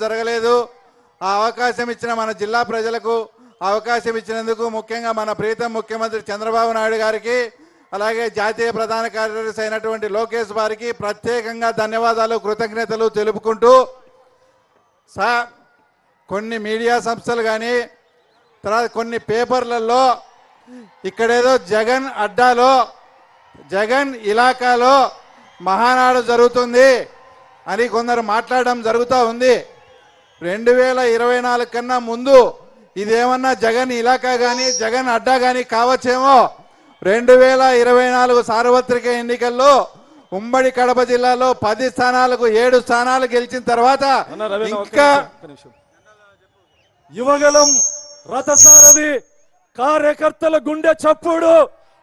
జరగలేదు. ఆ అవకాశం ఇచ్చిన మన జిల్లా ప్రజలకు అవకాశం ఇచ్చినందుకు ముఖ్యంగా మన ప్రీతం ముఖ్యమంత్రి చంద్రబాబు నాయుడు గారికి అలాగే జాతీయ ప్రధాన కార్యదర్శి అయినటువంటి లోకేష్ గారికి ప్రత్యేకంగా ధన్యవాదాలు కృతజ్ఞతలు తెలుపుకుంటూ కొన్ని మీడియా సంస్థలు కానీ తర్వాత కొన్ని పేపర్లలో ఇక్కడేదో జగన్ అడ్డాలో జగన్ ఇలాకాలో మహానాడు జరుగుతుంది అని కొందరు మాట్లాడడం జరుగుతూ ఉంది. 2024 కన్నా ముందు ఇదేమన్నా జగన్ ఇలాకా కానీ జగన్ అడ్డా కానీ కావచ్చేమో. 2024 సార్వత్రిక ఎన్నికల్లో ఉమ్మడి కడప జిల్లాలో 10 స్థానాలకు 7 స్థానాలు గెలిచిన తర్వాత ఇంకా యువగలం రథసారథి కార్యకర్తల గుండె చప్పుడు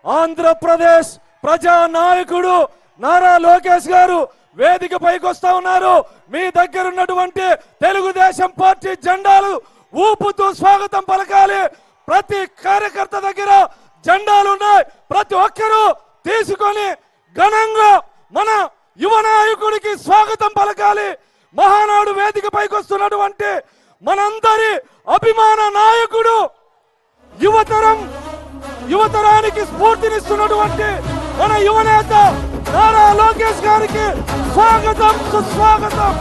ఆంధ్రప్రదేశ్ ప్రజా నాయకుడు నారా లోకేష్ గారు వేదిక పైకి వస్తా ఉన్నారు. మీ దగ్గర ఉన్నటువంటి తెలుగుదేశం పార్టీ జెండాలు ఊపుతూ స్వాగతం పలకాలి. ప్రతి కార్యకర్త దగ్గర జెండాలు ఉన్నాయి. ప్రతి ఒక్కరూ తీసుకొని ఘనంగా మన యువ నాయకుడికి స్వాగతం పలకాలి. మహానాడు వేదిక పైకి వస్తున్నటువంటి మనందరి అభిమాన నాయకుడు యువతరానికి స్ఫూర్తినిస్తున్నటువంటి మన యువనేత నారా లోకేష్ గారికి స్వాగతం సుస్వాగతం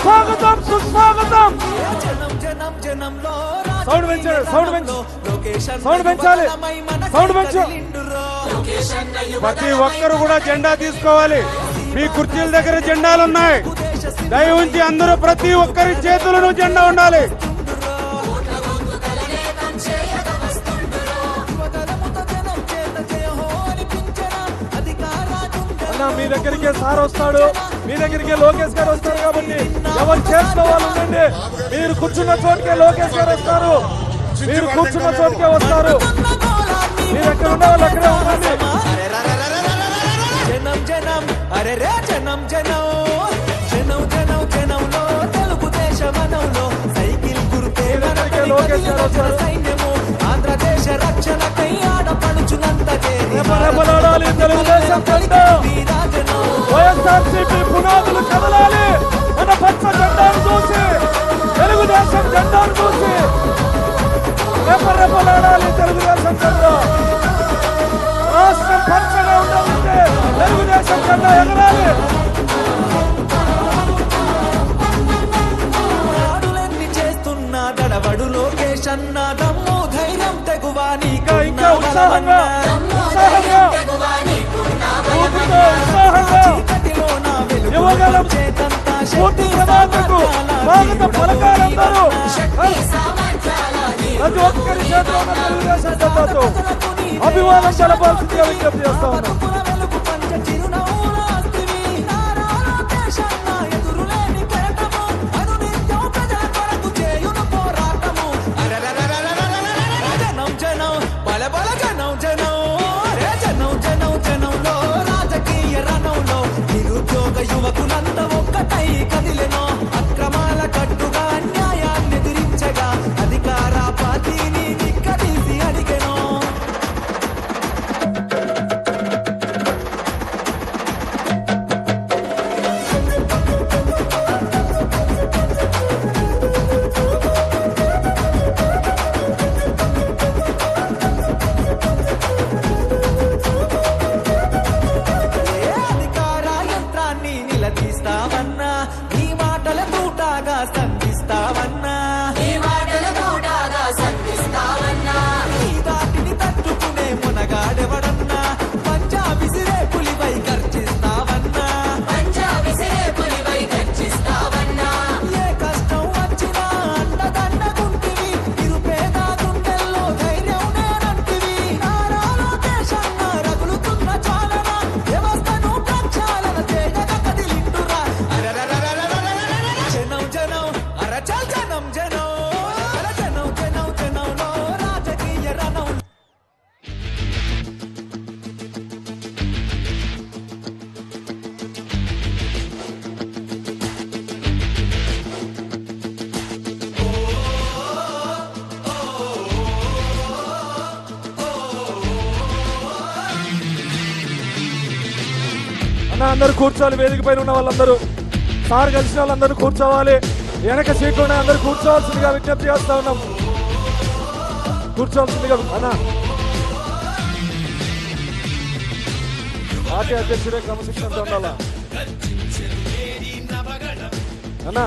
స్వాగతం సుస్వాగతం. సౌండ్ పెంచాలి సౌండ్ పెంచాలి సౌండ్ పెంచు. ప్రతి ఒక్కరు కూడా జెండా తీసుకోవాలి. మీ కుర్చీల దగ్గర జెండాలు ఉన్నాయి. దయ ఉంచి అందరూ ప్రతి ఒక్కరి చేతులను జెండా ఉండాలి. మీ దగ్గరికే సార్ వస్తాడు, మీ దగ్గరికే లోకేష్ గారు వస్తారు. కాబట్టి ఎవరు చేసుకోవాలి ఉండండి. మీరు కూర్చున్న చోటుకే లోకేష్ గారు వస్తారు. మీరు కూర్చున్న చోటుకే వస్తారు. మీరు ఎక్కడ ఉండే వాళ్ళు అక్కడే ఉండండి. లోకేష్ గారు వస్తారు. ఆంధ్రదేశ రక్షణకై ఆడపడుచునంత రెపరెపలాడాలి తెలుగుదేశం జెండా. వైఎస్ఆర్సీపీ పునాదులు కదలాలి. మన పచ్చ జెండాను చూసి తెలుగుదేశం జెండాను చూసి రెపరెపలాడాలి తెలుగుదేశం జెండా. రాష్ట్రం పచ్చగా ఉండాలంటే తెలుగుదేశం జెండా ఎగరాలి. చేస్తున్నా దడబడు లోకేష్ అన్న దమ్ము ధైర్యం తెగువాని ఇంకా ఉత్సాహంగా యువగలం పూర్తి సమాజకు స్వాగతం పలకాలందరూ. ప్రతి ఒక్కరి చేతిలో తెలుగుదేశం జెండాతో అభిమానం తెలపాల్సిందిగా విజ్ఞప్తి చేస్తా ఉన్నాం. యువకులంత ఒక్కటై కదిలెనో అక్రమాల కట్టుగా న్యాయాన్ని ఎదిరించగా అధికార పార్టీని నిక్కదీసి అడిగెనో. తీస్తావన్నా ఈ మాటల తూటాగా సంధిస్తావన్నా ఈ దాటిని తట్టుకునే మునగాడెవడన్నా పంజా విసిరే పులిపై గర్జిస్తావన్నా ఏ కష్టం వచ్చినా అండదండగుంటివి నిరుపేద గుండెల్లో ధైర్యం నేనంటివి. నారా లోకేశన్న రగులుతున్న చాలన వ్యవస్థను ప్రక్షాళన చేయగా కదిలిండురా. జనం జనం అరచల్ జనం జనం జనం జనం జనంలో రాజకీయ రణం. అన్న అందరూ కూర్చోవాలి. వేదిక పైన ఉన్న వాళ్ళందరూ సార్ కలిసిన వాళ్ళందరూ కూర్చోవాలి. వెనక సీట్లు ఉన్నాయి, అందరు కూర్చోవాల్సిందిగా విజ్ఞప్తి చేస్తా ఉన్నాం. కూర్చోవాల్సిందిగా అన్నా. పార్టీ అధ్యక్షుడే క్రమశిక్షణతో ఉండాలా అన్నా.